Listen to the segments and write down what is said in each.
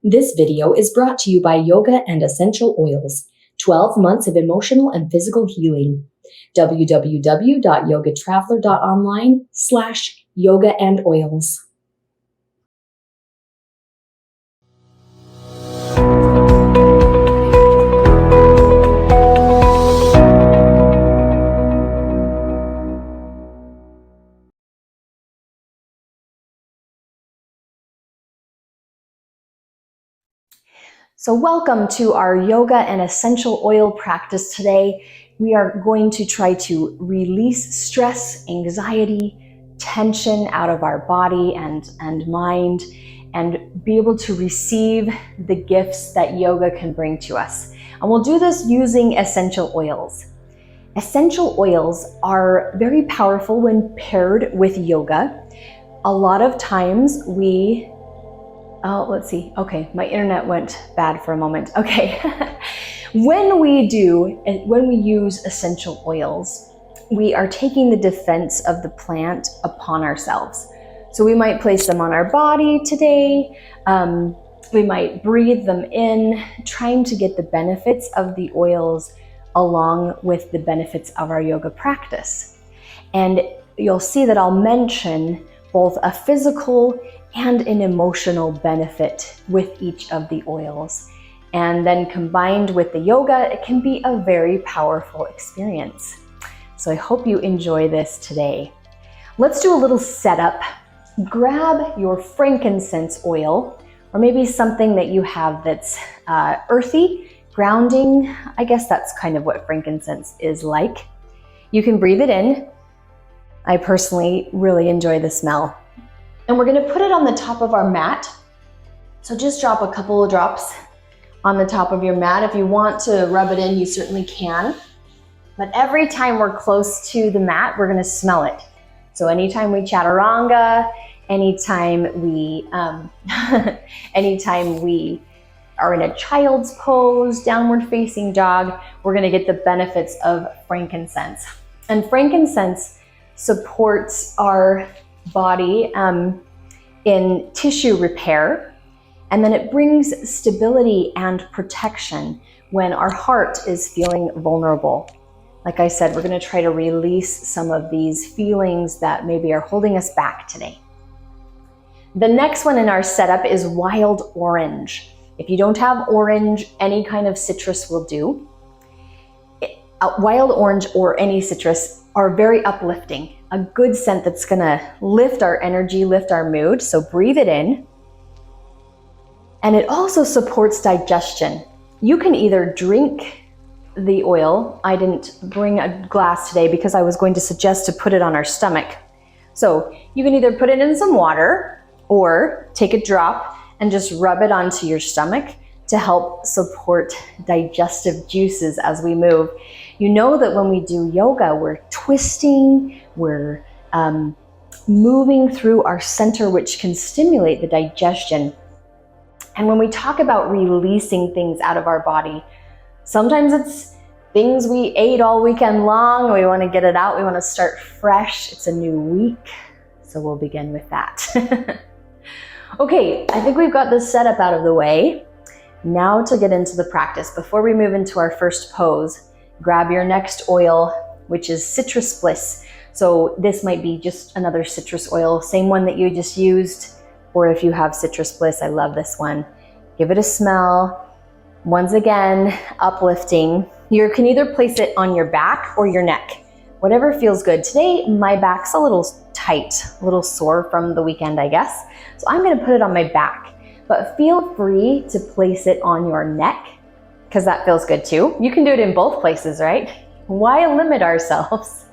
This video is brought to you by Yoga and Essential Oils, 12 months of emotional and physical healing. www.yogatraveler.online/yoga and oils. So welcome to our yoga and essential oil practice today. We are going to try to release stress, anxiety, tension out of our body and mind, and be able to receive the gifts that yoga can bring to us. And we'll do this using essential oils. Essential oils are very powerful when paired with yoga. A lot of times let's see. Okay, my internet went bad for a moment. Okay. When we use essential oils, we are taking the defense of the plant upon ourselves. So we might place them on our body today. We might breathe them in, trying to get the benefits of the oils along with the benefits of our yoga practice. And you'll see that I'll mention both a physical and an emotional benefit with each of the oils. And then combined with the yoga, it can be a very powerful experience. So I hope you enjoy this today. Let's do a little setup. Grab your frankincense oil, or maybe something that you have that's earthy, grounding. I guess that's kind of what frankincense is like. You can breathe it in. I personally really enjoy the smell. And we're gonna put it on the top of our mat. So just drop a couple of drops on the top of your mat. If you want to rub it in, you certainly can. But every time we're close to the mat, we're gonna smell it. So anytime we chaturanga, anytime we are in a child's pose, downward facing dog, we're gonna get the benefits of frankincense. And frankincense supports our body in tissue repair, and then it brings stability and protection when our heart is feeling vulnerable. Like I said, we're going to try to release some of these feelings that maybe are holding us back today. The next one in our setup is wild orange. If you don't have orange, any kind of citrus will do. Wild orange or any citrus are very uplifting. A good scent that's gonna lift our energy, lift our mood. So breathe it in. And it also supports digestion. You can either drink the oil. I didn't bring a glass today because I was going to suggest to put it on our stomach. So you can either put it in some water or take a drop and just rub it onto your stomach to help support digestive juices as we move. You know that when we do yoga, we're twisting, we're moving through our center, which can stimulate the digestion. And when we talk about releasing things out of our body, sometimes it's things we ate all weekend long. We want to get it out. We want to start fresh. It's a new week. So we'll begin with that. Okay, I think we've got this setup out of the way. Now to get into the practice. Before we move into our first pose, grab your next oil, which is Citrus Bliss. So this might be just another citrus oil, same one that you just used, or if you have Citrus Bliss, I love this one. Give it a smell. Once again, uplifting. You can either place it on your back or your neck, whatever feels good. Today, my back's a little tight, a little sore from the weekend, I guess. So I'm gonna put it on my back. But feel free to place it on your neck because that feels good too. You can do it in both places, right? Why limit ourselves?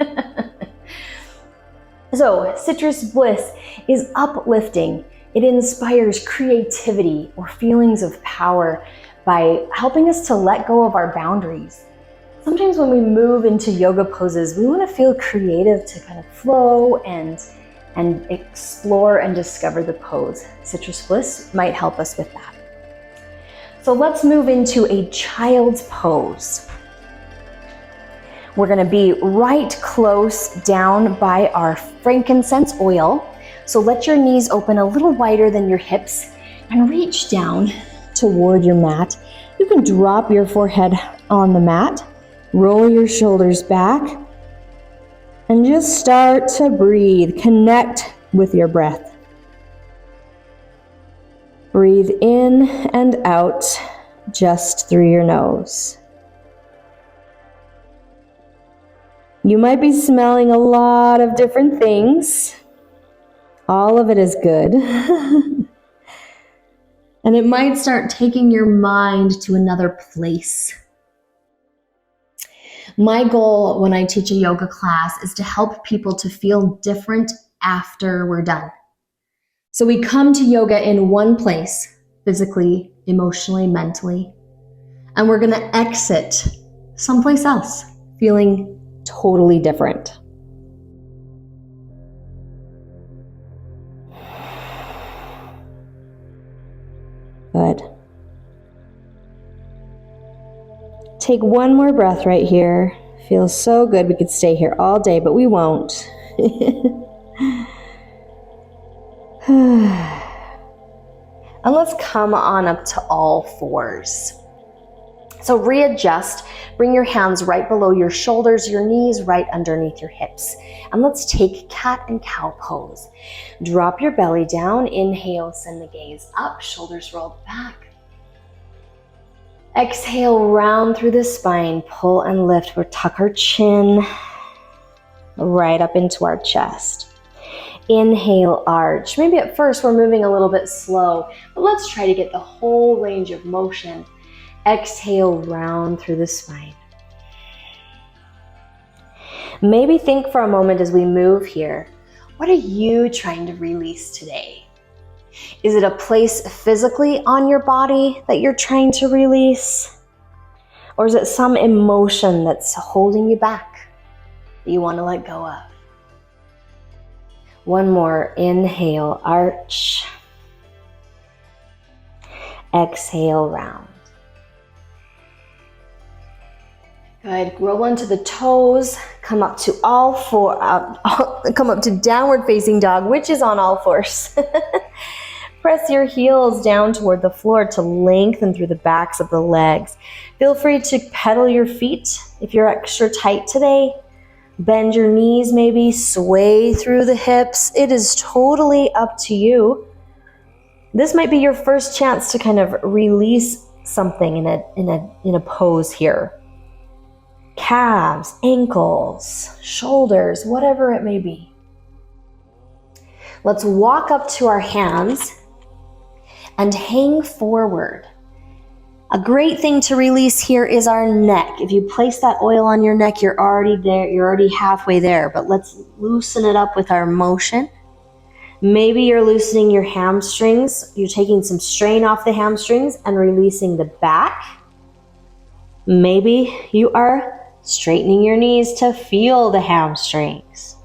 So Citrus Bliss is uplifting. It inspires creativity or feelings of power by helping us to let go of our boundaries. Sometimes when we move into yoga poses, we want to feel creative to kind of flow and explore and discover the pose. Citrus Bliss might help us with that. So let's move into a child's pose. We're going to be right close down by our frankincense oil. So let your knees open a little wider than your hips and reach down toward your mat. You can drop your forehead on the mat, roll your shoulders back, and just start to breathe. Connect with your breath. Breathe in and out just through your nose. You might be smelling a lot of different things. All of it is good. And it might start taking your mind to another place. My goal when I teach a yoga class is to help people to feel different after we're done. So we come to yoga in one place, physically, emotionally, mentally, and we're going to exit someplace else, feeling totally different. Good. Take one more breath right here. Feels so good. We could stay here all day, but we won't. And let's come on up to all fours. So readjust, bring your hands right below your shoulders, your knees right underneath your hips. And let's take cat and cow pose. Drop your belly down, inhale, send the gaze up, shoulders rolled back. Exhale, round through the spine, pull and lift. We'll tuck our chin right up into our chest. Inhale, arch. Maybe at first we're moving a little bit slow, but let's try to get the whole range of motion. Exhale, round through the spine. Maybe think for a moment as we move here, what are you trying to release today? Is it a place physically on your body that you're trying to release? Or is it some emotion that's holding you back that you want to let go of? One more, inhale, arch. Exhale, round. Good, roll into the toes, come up to all four, come up to downward facing dog, which is on all fours. Press your heels down toward the floor to lengthen through the backs of the legs. Feel free to pedal your feet if you're extra tight today. Bend your knees, maybe sway through the hips. It is totally up to you. This might be your first chance to kind of release something in a pose here. Calves, ankles, shoulders, whatever it may be. Let's walk up to our hands and hang forward. A great thing to release here is our neck. If you place that oil on your neck, you're already there, you're already halfway there, but let's loosen it up with our motion. Maybe you're loosening your hamstrings. You're taking some strain off the hamstrings and releasing the back. Maybe you are straightening your knees to feel the hamstrings.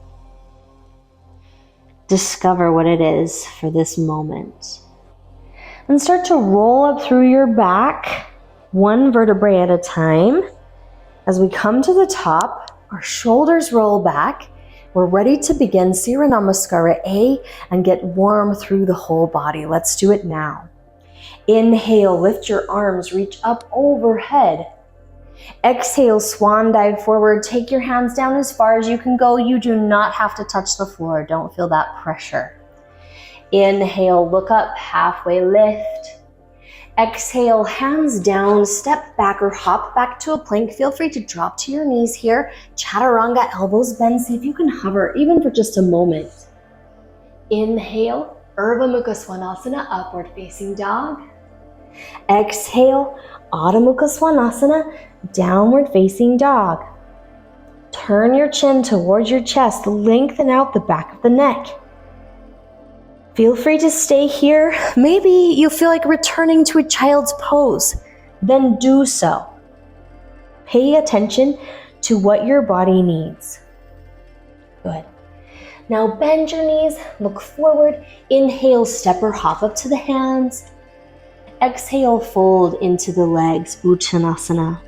Discover what it is for this moment. And start to roll up through your back, one vertebrae at a time. As we come to the top, our shoulders roll back. We're ready to begin Surya Namaskara A and get warm through the whole body. Let's do it now. Inhale, lift your arms, reach up overhead. Exhale, swan dive forward. Take your hands down as far as you can go. You do not have to touch the floor. Don't feel that pressure. Inhale, look up, halfway lift. Exhale, hands down, step back or hop back to a plank. Feel free to drop to your knees here. Chaturanga, elbows bend. See if you can hover even for just a moment. Inhale, Urdhva Mukha Svanasana, upward facing dog. Exhale, Adho Mukha Svanasana, downward facing dog. Turn your chin towards your chest, lengthen out the back of the neck. Feel free to stay here. Maybe you feel like returning to a child's pose. Then do so. Pay attention to what your body needs. Good. Now bend your knees, look forward. Inhale, step or hop up to the hands. Exhale, fold into the legs, Uttanasana.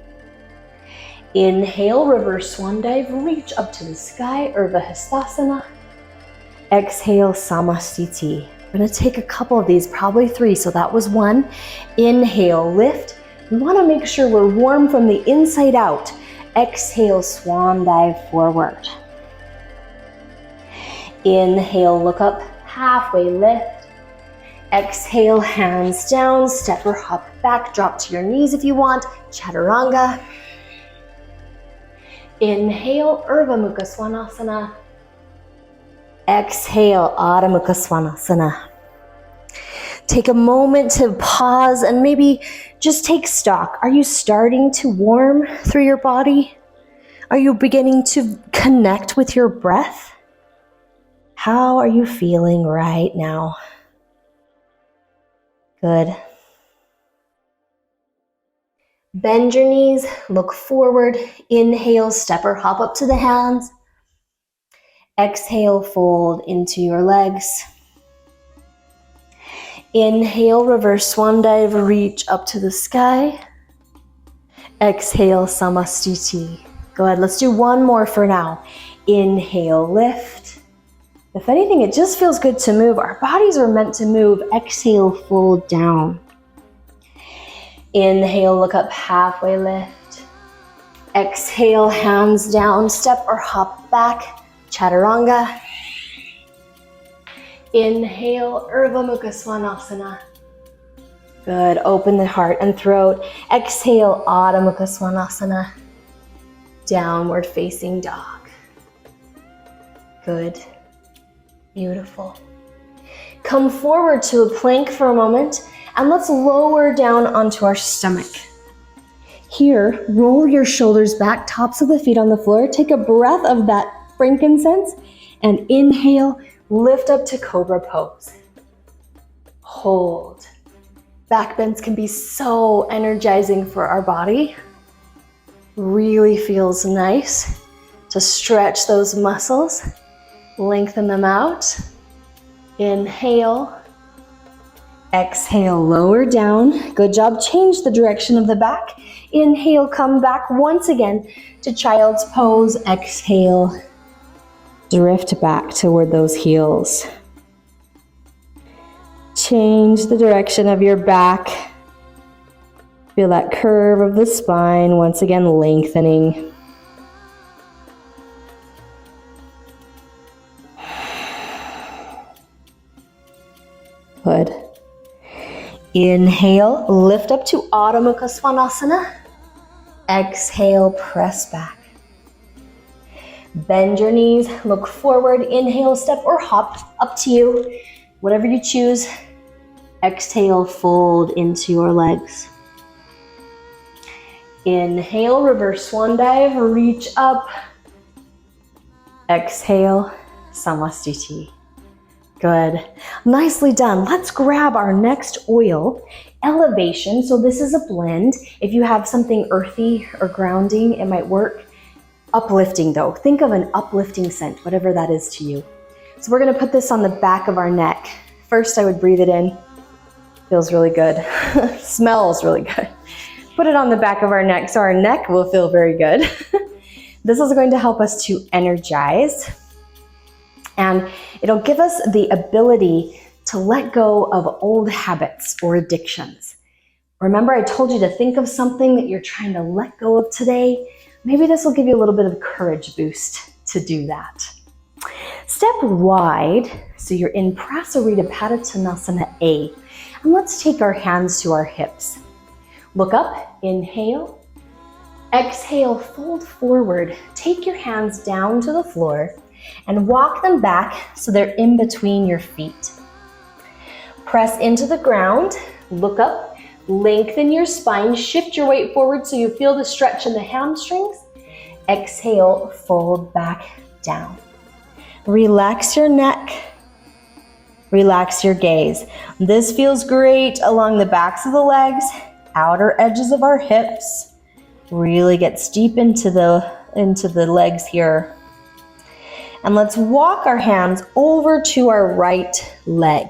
Inhale, reverse swan dive, reach up to the sky, Urdhva Hastasana. Exhale, Samasthiti, We're gonna take a couple of these, probably 3, so that was 1. Inhale, lift. We wanna make sure we're warm from the inside out. Exhale, swan dive forward. Inhale, look up, halfway lift. Exhale, hands down, step or hop back, drop to your knees if you want, chaturanga. Inhale, Urdhva Mukha Svanasana. Exhale, Adho Mukha Svanasana. Take a moment to pause and maybe just take stock. Are you starting to warm through your body? Are you beginning to connect with your breath? How are you feeling right now? Good. Bend your knees, look forward. Inhale, step or hop up to the hands. Exhale, fold into your legs. Inhale, reverse swan dive, reach up to the sky. Exhale, Samastiti. Go ahead, let's do one more for now. Inhale, lift. If anything, it just feels good to move. Our bodies are meant to move. Exhale, fold down. Inhale, look up, halfway lift. Exhale, hands down, step or hop back, chaturanga. Inhale, Urdhva Mukha Svanasana. Good, open the heart and throat. Exhale, Adho Mukha Svanasana. Downward facing dog. Good, beautiful. Come forward to a plank for a moment and let's lower down onto our stomach. Here, roll your shoulders back, tops of the feet on the floor. Take a breath of that frankincense and inhale, lift up to cobra pose. Hold. Back bends can be so energizing for our body. Really feels nice to stretch those muscles, lengthen them out. Inhale. Exhale, lower down. Good job. Change the direction of the back. Inhale, come back once again to child's pose. Exhale, drift back toward those heels. Change the direction of your back. Feel that curve of the spine, once again lengthening. Good. Inhale, lift up to Adho Mukha Svanasana. Exhale, press back. Bend your knees, look forward. Inhale, step or hop, up to you. Whatever you choose. Exhale, fold into your legs. Inhale, reverse swan dive, reach up. Exhale, Samastiti. Good. Nicely done. Let's grab our next oil, Elevation. So this is a blend. If you have something earthy or grounding, it might work. Uplifting though. Think of an uplifting scent, whatever that is to you. So we're going to put this on the back of our neck. First, I would breathe it in. Feels really good. Smells really good. Put it on the back of our neck so our neck will feel very good. This is going to help us to energize. And it'll give us the ability to let go of old habits or addictions. Remember, I told you to think of something that you're trying to let go of today. Maybe this will give you a little bit of courage boost to do that. Step wide, so you're in Prasarita Padottanasana A. And let's take our hands to our hips. Look up, inhale. Exhale, fold forward. Take your hands down to the floor and walk them back so they're in between your feet. Press into the ground, look up, lengthen your spine, shift your weight forward so you feel the stretch in the hamstrings. Exhale, fold back down. Relax your neck, relax your gaze. This feels great along the backs of the legs, outer edges of our hips. Really gets deep into the legs here. And let's walk our hands over to our right leg.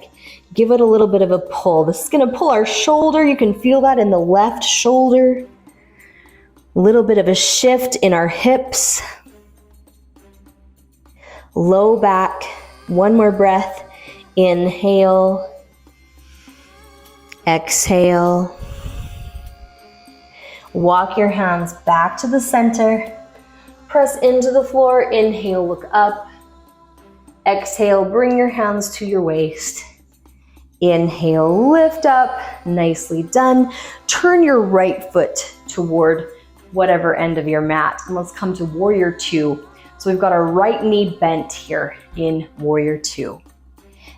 Give it a little bit of a pull. This is going to pull our shoulder. You can feel that in the left shoulder. A little bit of a shift in our hips. Low back. One more breath. Inhale. Exhale. Walk your hands back to the center. Press into the floor. Inhale, look up. Exhale, bring your hands to your waist. Inhale, lift up. Nicely done. Turn your right foot toward whatever end of your mat. And let's come to Warrior Two. So we've got our right knee bent here in Warrior Two.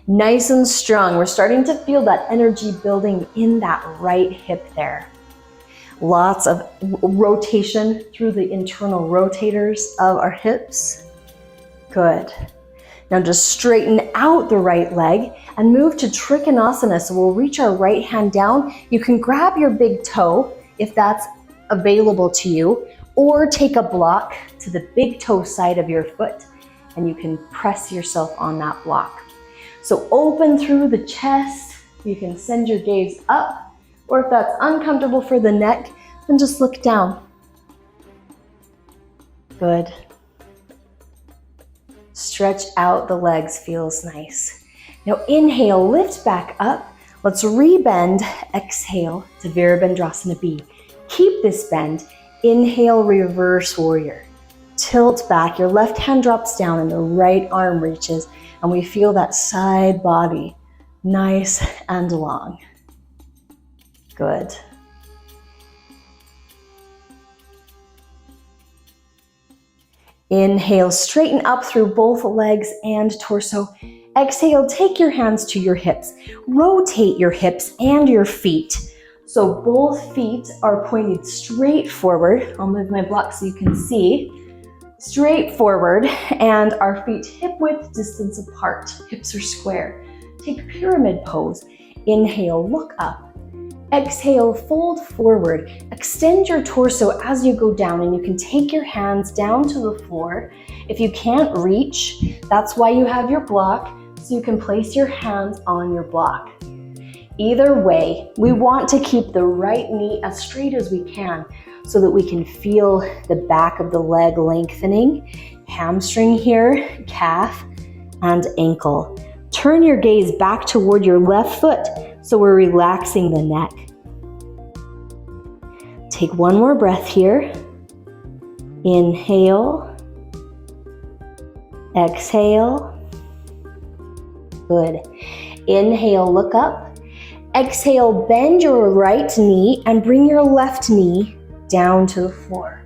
Nice and strong. We're starting to feel that energy building in that right hip there. Lots of rotation through the internal rotators of our hips. Good. Now just straighten out the right leg and move to Trikonasana. So we'll reach our right hand down. You can grab your big toe if that's available to you, or take a block to the big toe side of your foot and you can press yourself on that block. So open through the chest. You can send your gaze up. Or if that's uncomfortable for the neck, then just look down. Good. Stretch out the legs, feels nice. Now inhale, lift back up. Let's rebend, exhale to Virabhadrasana B. Keep this bend. Inhale, reverse warrior. Tilt back, your left hand drops down and the right arm reaches, and we feel that side body nice and long. Good. Inhale, straighten up through both legs and torso. Exhale, take your hands to your hips. Rotate your hips and your feet. So both feet are pointed straight forward. I'll move my block so you can see. Straight forward, and our feet hip width distance apart. Hips are square. Take pyramid pose. Inhale, look up. Exhale, fold forward. Extend your torso as you go down, and you can take your hands down to the floor. If you can't reach, that's why you have your block, so you can place your hands on your block. Either way, we want to keep the right knee as straight as we can so that we can feel the back of the leg lengthening, hamstring here, calf, and ankle. Turn your gaze back toward your left foot so we're relaxing the neck. Take one more breath here. Inhale. Exhale. Good. Inhale, look up. Exhale, bend your right knee and bring your left knee down to the floor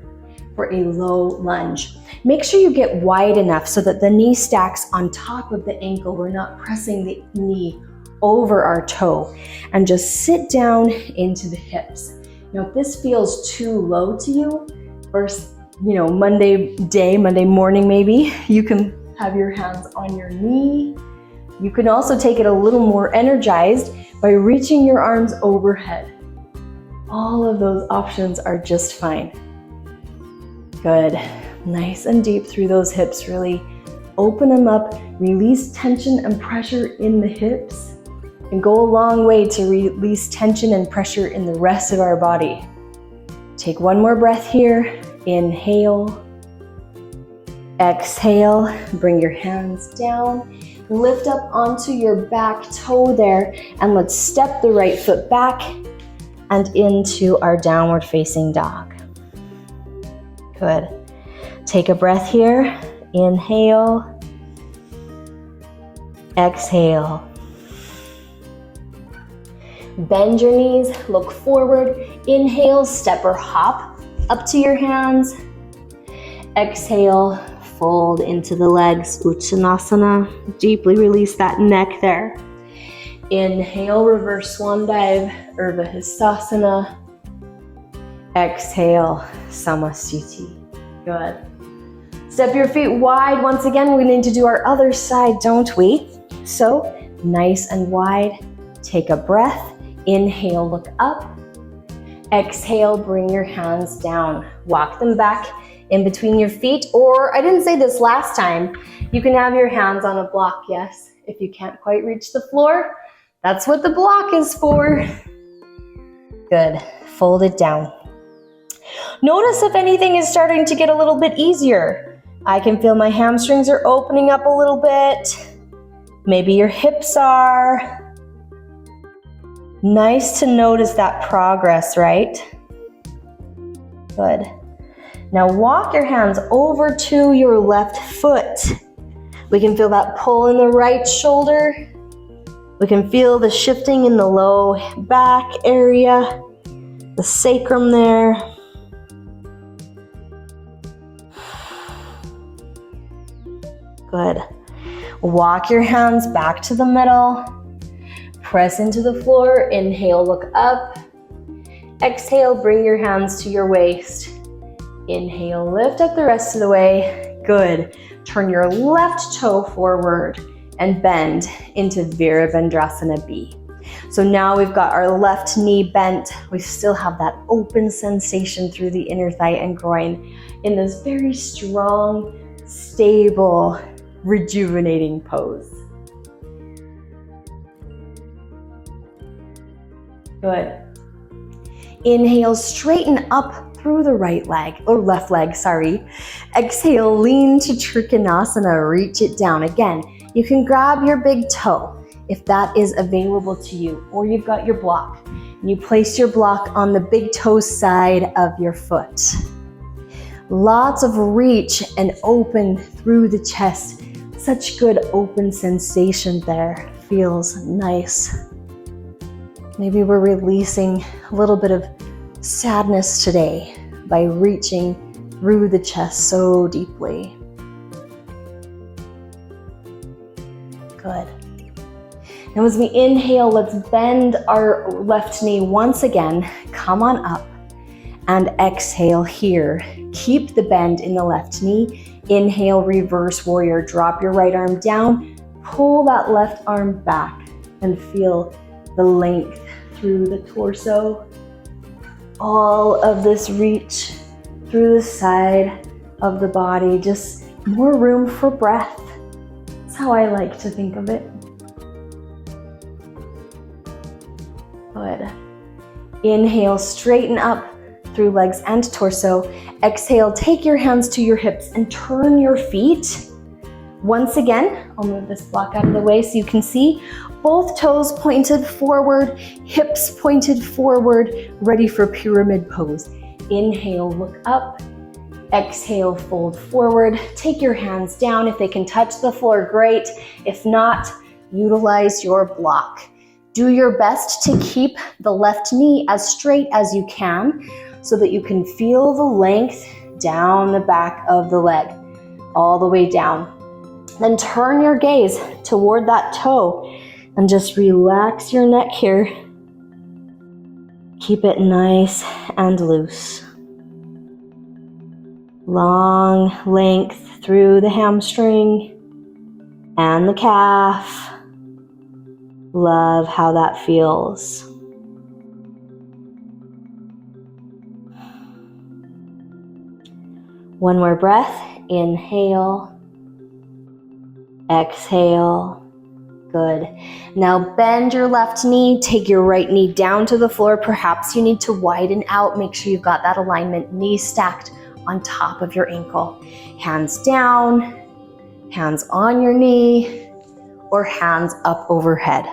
for a low lunge. Make sure you get wide enough so that the knee stacks on top of the ankle. We're not pressing the knee over our toe, and just sit down into the hips. Now, if this feels too low to you, first, Monday morning maybe, you can have your hands on your knee. You can also take it a little more energized by reaching your arms overhead. All of those options are just fine. Good. Nice and deep through those hips. Really open them up, release tension and pressure in the hips, and go a long way to release tension and pressure in the rest of our body. Take one more breath here. Inhale. Exhale. Bring your hands down. Lift up onto your back toe there, and let's step the right foot back and into our downward facing dog. Good. Take a breath here. Inhale. Exhale. Bend your knees, look forward. Inhale, step or hop up to your hands. Exhale, fold into the legs, Uttanasana. Deeply release that neck there. Inhale, reverse swan dive, Urdhva Hastasana. Exhale, Samasthiti. Good. Step your feet wide. Once again, we need to do our other side, don't we? So, nice and wide. Take a breath. Inhale, look up. Exhale, bring your hands down. Walk them back in between your feet, or I didn't say this last time, you can have your hands on a block, yes. If you can't quite reach the floor, that's what the block is for. Good. Fold it down. Notice if anything is starting to get a little bit easier. I can feel my hamstrings are opening up a little bit. maybe your hips are. Nice to notice that progress, right? Good. Now walk your hands over to your left foot. We can feel that pull in the right shoulder. We can feel the shifting in the low back area, the sacrum there. Good. Walk your hands back to the middle. Press into the floor. Inhale, look up. Exhale, bring your hands to your waist. Inhale, lift up the rest of the way. Good. Turn your left toe forward and bend into Virabhadrasana B. So now we've got our left knee bent. We still have that open sensation through the inner thigh and groin in this very strong, stable, rejuvenating pose. Good. Inhale, straighten up through the right leg, or left leg, sorry. Exhale, lean to Trikonasana, reach it down. Again, you can grab your big toe if that is available to you, or you've got your block. And you place your block on the big toe side of your foot. Lots of reach and open through the chest. Such good open sensation there. Feels nice. Maybe we're releasing a little bit of sadness today by reaching through the chest so deeply. Good. Now as we inhale, let's bend our left knee once again. Come on up and exhale here. Keep the bend in the left knee. Inhale, reverse warrior. Drop your right arm down. Pull that left arm back and feel the length through the torso. All of this reach through the side of the body. Just more room for breath. That's how I like to think of it. Good. Inhale, straighten up through legs and torso. Exhale, take your hands to your hips and turn your feet. Once again, I'll move this block out of the way so you can see. Both toes pointed forward, hips pointed forward, ready for pyramid pose. Inhale, look up. Exhale, fold forward. Take your hands down. If they can touch the floor, great. If not, utilize your block. Do your best to keep the left knee as straight as you can so that you can feel the length down the back of the leg, all the way down. Then turn your gaze toward that toe and just relax your neck here. Keep it nice and loose. Long length through the hamstring and the calf. Love how that feels. One more breath. Inhale. Exhale. Good. Now bend your left knee. Take your right knee down to the floor. Perhaps you need to widen out. Make sure you've got that alignment. Knees stacked on top of your ankle. Hands down. Hands on your knee. Or hands up overhead.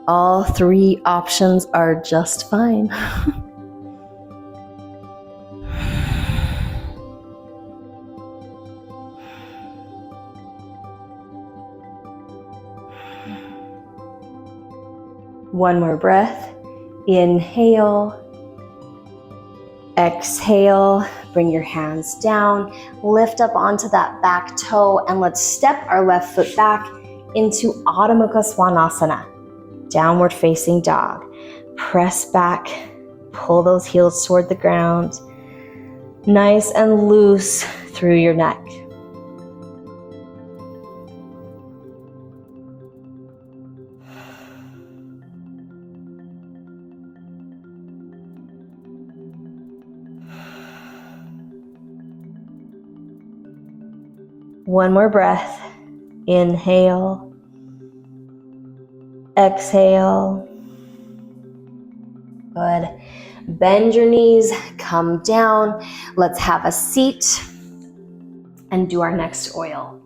All three options are just fine. One more breath. Inhale. Exhale. Bring your hands down. Lift up onto that back toe and let's step our left foot back into Adho Mukha Svanasana. Downward facing dog. Press back. Pull those heels toward the ground. Nice and loose through your neck. One more breath. Inhale. Exhale. Good. Bend your knees, come down. Let's have a seat and do our next oil.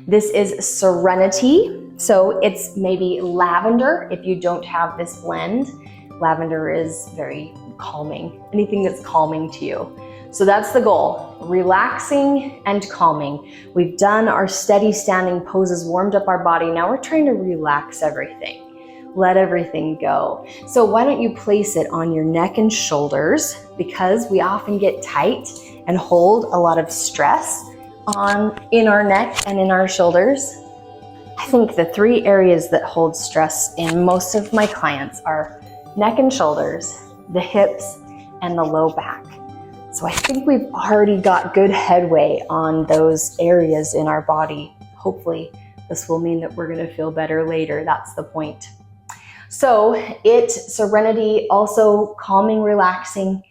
This is Serenity. So it's maybe lavender if you don't have this blend. Lavender is very calming, anything that's calming to you. So that's the goal, relaxing and calming. We've done our steady standing poses, warmed up our body. Now we're trying to relax everything. Let everything go. So why don't you place it on your neck and shoulders, because we often get tight and hold a lot of stress in our neck and in our shoulders. I think the 3 areas that hold stress in most of my clients are neck and shoulders, the hips, and the low back. So I think we've already got good headway on those areas in our body. Hopefully this will mean that we're going to feel better later. That's the point. So Serenity, also calming, relaxing,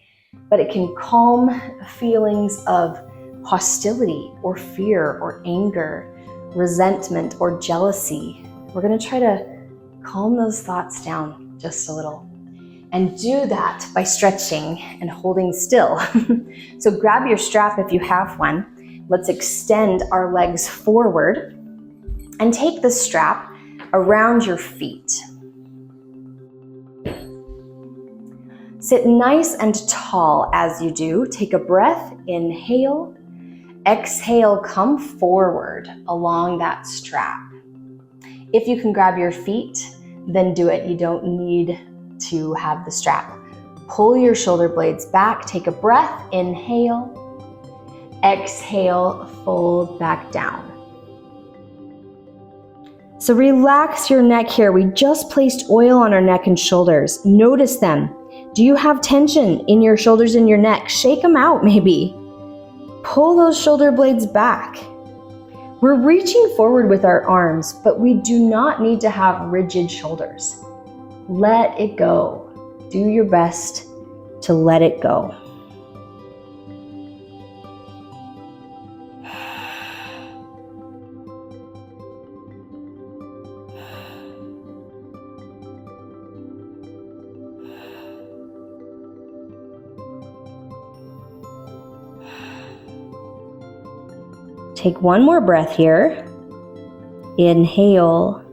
but it can calm feelings of hostility or fear or anger, resentment or jealousy. We're going to try to calm those thoughts down just a little. And do that by stretching and holding still. So grab your strap if you have one. Let's extend our legs forward and take the strap around your feet. Sit nice and tall as you do. Take a breath, inhale, exhale, come forward along that strap. If you can grab your feet, then do it. You don't need to have the strap. Pull your shoulder blades back, take a breath, inhale, exhale, fold back down. So relax your neck here. We just placed oil on our neck and shoulders. Notice them. Do you have tension in your shoulders and your neck? Shake them out maybe. Pull those shoulder blades back. We're reaching forward with our arms, but we do not need to have rigid shoulders. Let it go. Do your best to let it go. Take one more breath here. Inhale.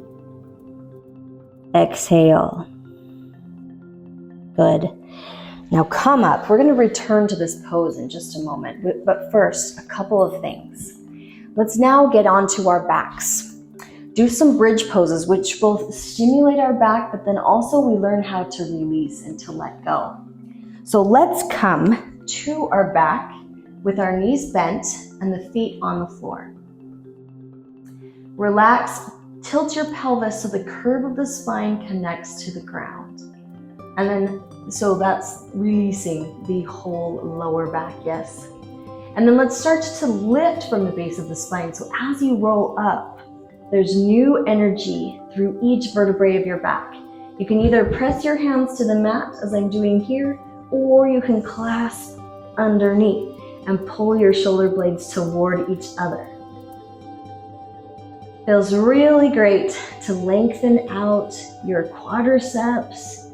Exhale. Good. Now come up. We're going to return to this pose in just a moment. But first, a couple of things. Let's now get onto our backs. Do some bridge poses, which both stimulate our back, but then also we learn how to release and to let go. So let's come to our back with our knees bent and the feet on the floor. Relax. Tilt your pelvis so the curve of the spine connects to the ground. And then, so that's releasing the whole lower back, yes. And then let's start to lift from the base of the spine. So as you roll up, there's new energy through each vertebrae of your back. You can either press your hands to the mat, as I'm doing here, or you can clasp underneath and pull your shoulder blades toward each other. Feels really great to lengthen out your quadriceps,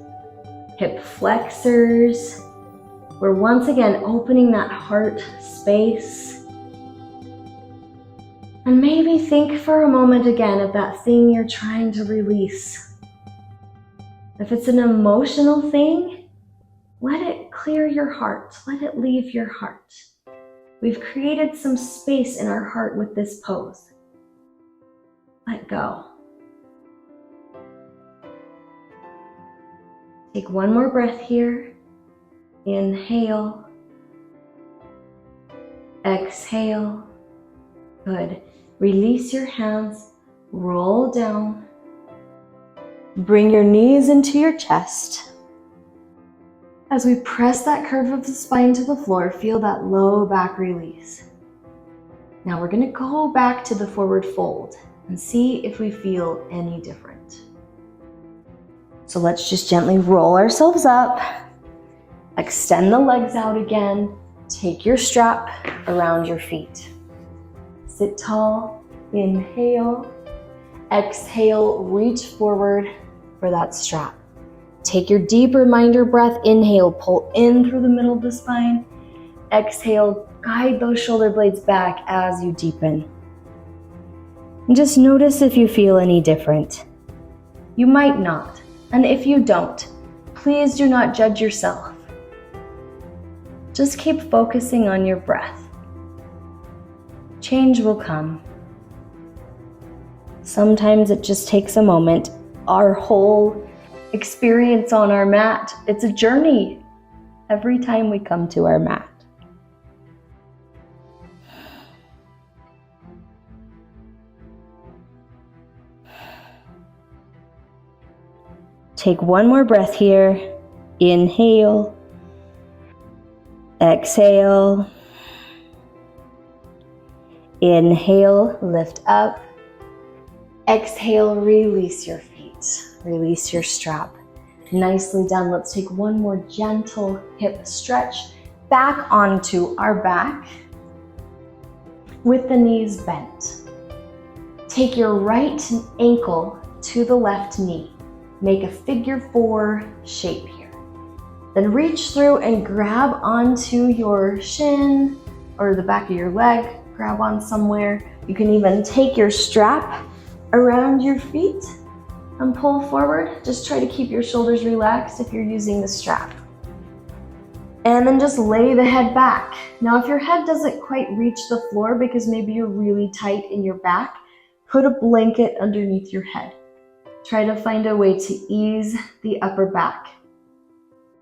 hip flexors. We're once again opening that heart space. And maybe think for a moment again of that thing you're trying to release. If it's an emotional thing, let it clear your heart. Let it leave your heart. We've created some space in our heart with this pose. Let go. Take one more breath here. Inhale. Exhale. Good. Release your hands. Roll down. Bring your knees into your chest. As we press that curve of the spine to the floor, feel that low back release. Now we're going to go back to the forward fold and see if we feel any different. So let's just gently roll ourselves up, extend the legs out again, take your strap around your feet. Sit tall, inhale, exhale, reach forward for that strap. Take your deep reminder breath, inhale, pull in through the middle of the spine, exhale, guide those shoulder blades back as you deepen. And just notice if you feel any different. You might not, and if you don't, please do not judge yourself. Just keep focusing on your breath. Change will come. Sometimes it just takes a moment. Our whole experience on our mat, it's a journey every time we come to our mat. Take one more breath here. Inhale. Exhale. Inhale, lift up. Exhale, release your feet. Release your strap. Nicely done. Let's take one more gentle hip stretch back onto our back with the knees bent. Take your right ankle to the left knee. Make a figure 4 shape here. Then reach through and grab onto your shin or the back of your leg. Grab on somewhere. You can even take your strap around your feet and pull forward. Just try to keep your shoulders relaxed if you're using the strap. And then just lay the head back. Now, if your head doesn't quite reach the floor because maybe you're really tight in your back, put a blanket underneath your head. Try to find a way to ease the upper back.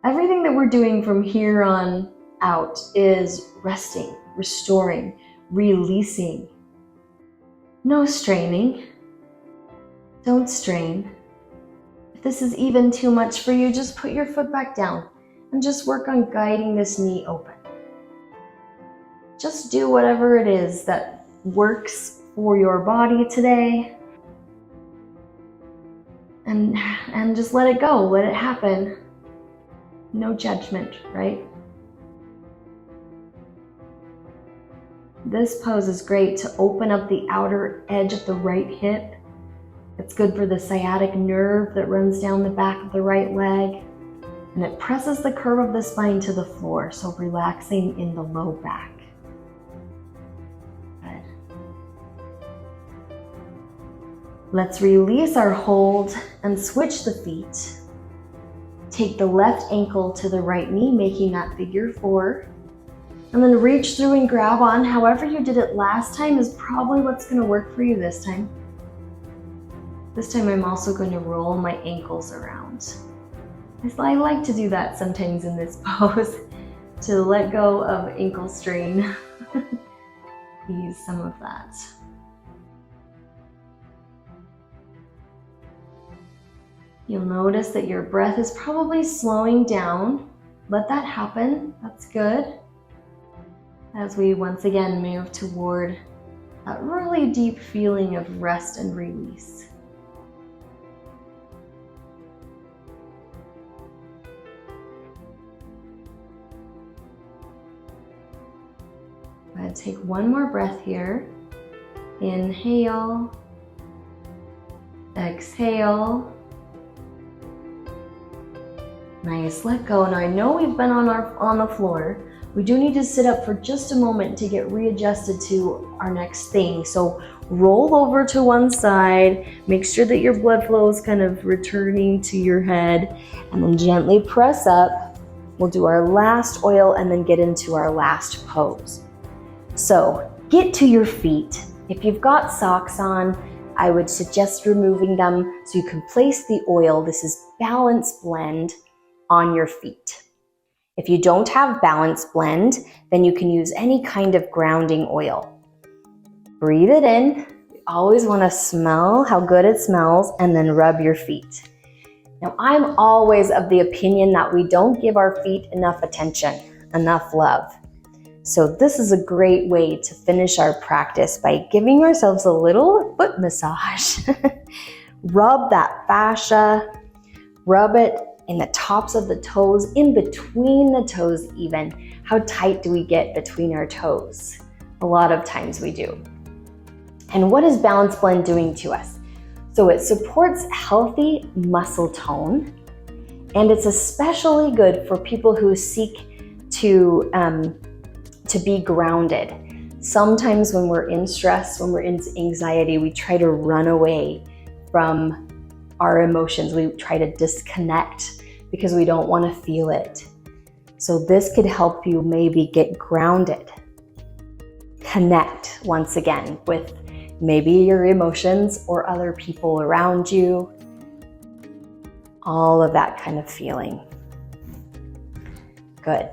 Everything that we're doing from here on out is resting, restoring, releasing. No straining. Don't strain. If this is even too much for you, just put your foot back down and just work on guiding this knee open. Just do whatever it is that works for your body today. And just let it go, let it happen. No judgment, right? This pose is great to open up the outer edge of the right hip. It's good for the sciatic nerve that runs down the back of the right leg. And it presses the curve of the spine to the floor, so relaxing in the low back. Good. Let's release our hold and switch the feet. Take the left ankle to the right knee, making that figure 4. And then reach through and grab on. However you did it last time is probably what's going to work for you this time. This time I'm also going to roll my ankles around. I like to do that sometimes in this pose to let go of ankle strain. Ease some of that. You'll notice that your breath is probably slowing down. Let that happen. That's good. As we once again move toward that really deep feeling of rest and release. Go ahead, take one more breath here. Inhale. Exhale. Nice, let go. Now I know we've been on the floor. We do need to sit up for just a moment to get readjusted to our next thing. So roll over to one side, make sure that your blood flow is kind of returning to your head, and then gently press up. We'll do our last oil and then get into our last pose. So get to your feet. If you've got socks on, I would suggest removing them so you can place the oil. This is Balance Blend on your feet. If you don't have Balance Blend, then you can use any kind of grounding oil. Breathe it in. You always want to smell how good it smells and then rub your feet. Now, I'm always of the opinion that we don't give our feet enough attention, enough love. So this is a great way to finish our practice by giving ourselves a little foot massage. Rub that fascia, rub it in the tops of the toes, in between the toes even. How tight do we get between our toes? A lot of times we do. And what is Balance Blend doing to us? So it supports healthy muscle tone, and it's especially good for people who seek to be grounded. Sometimes when we're in stress, when we're in anxiety, we try to run away from our emotions. We try to disconnect because we don't want to feel it. So this could help you maybe get grounded. Connect once again with maybe your emotions or other people around you. All of that kind of feeling. Good.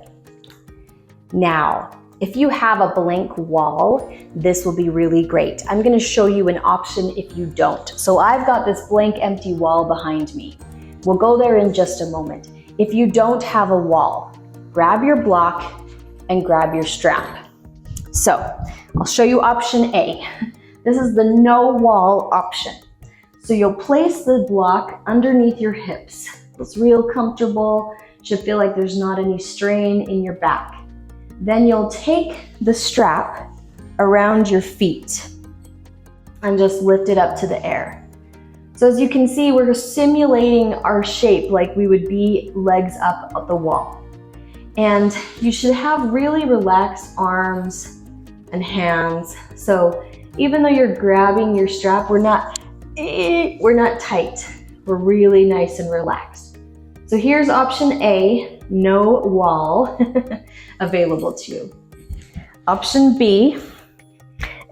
Now, if you have a blank wall, this will be really great. I'm going to show you an option if you don't. So I've got this blank empty wall behind me. We'll go there in just a moment. If you don't have a wall, grab your block and grab your strap. So I'll show you option A. This is the no wall option. So you'll place the block underneath your hips. It's real comfortable. Should feel like there's not any strain in your back. Then you'll take the strap around your feet and just lift it up to the air. So as you can see, we're simulating our shape like we would be legs up the wall. And you should have really relaxed arms and hands. So even though you're grabbing your strap, we're not tight. We're really nice and relaxed. So here's option A, no wall available to you. Option B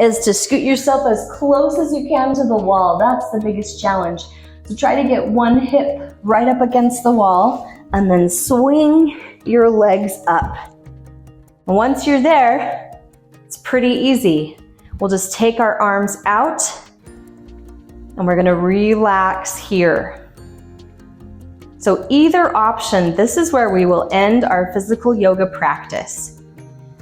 is to scoot yourself as close as you can to the wall. That's the biggest challenge. So try to get one hip right up against the wall and then swing your legs up. And once you're there, it's pretty easy. We'll just take our arms out and we're gonna relax here. So either option, this is where we will end our physical yoga practice.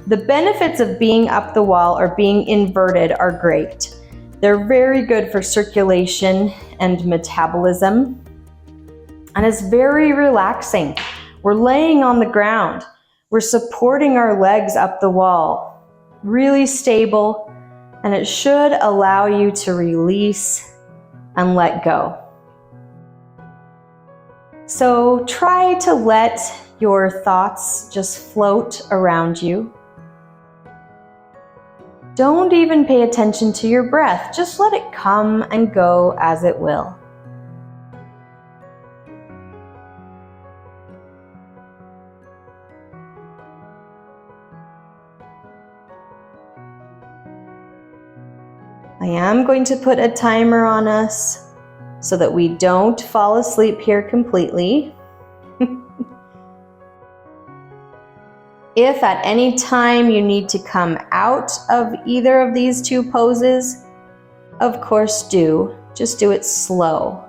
The benefits of being up the wall or being inverted are great. They're very good for circulation and metabolism. And it's very relaxing. We're laying on the ground. We're supporting our legs up the wall. Really stable, and it should allow you to release and let go. So try to let your thoughts just float around you. Don't even pay attention to your breath. Just let it come and go as it will. I am going to put a timer on us so that we don't fall asleep here completely. If at any time you need to come out of either of these two poses, of course do. Just do it slow.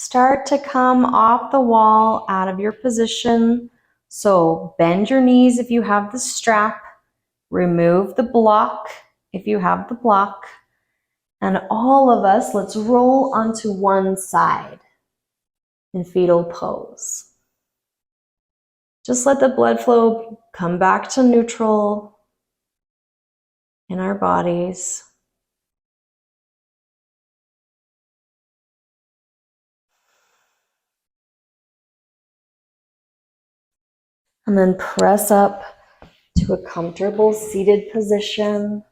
start to come off the wall out of your position. So bend your knees if you have the strap, remove the block if you have the block, and all of us, let's roll onto one side in fetal pose. Just let the blood flow come back to neutral in our bodies. And then press up to a comfortable seated position.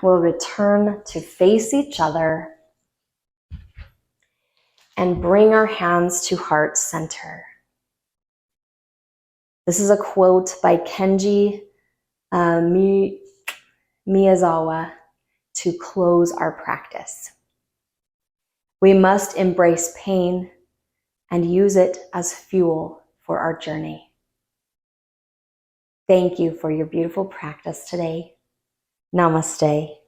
We'll return to face each other and bring our hands to heart center. This is a quote by Kenji Miyazawa to close our practice. We must embrace pain and use it as fuel for our journey. Thank you for your beautiful practice today. Namaste.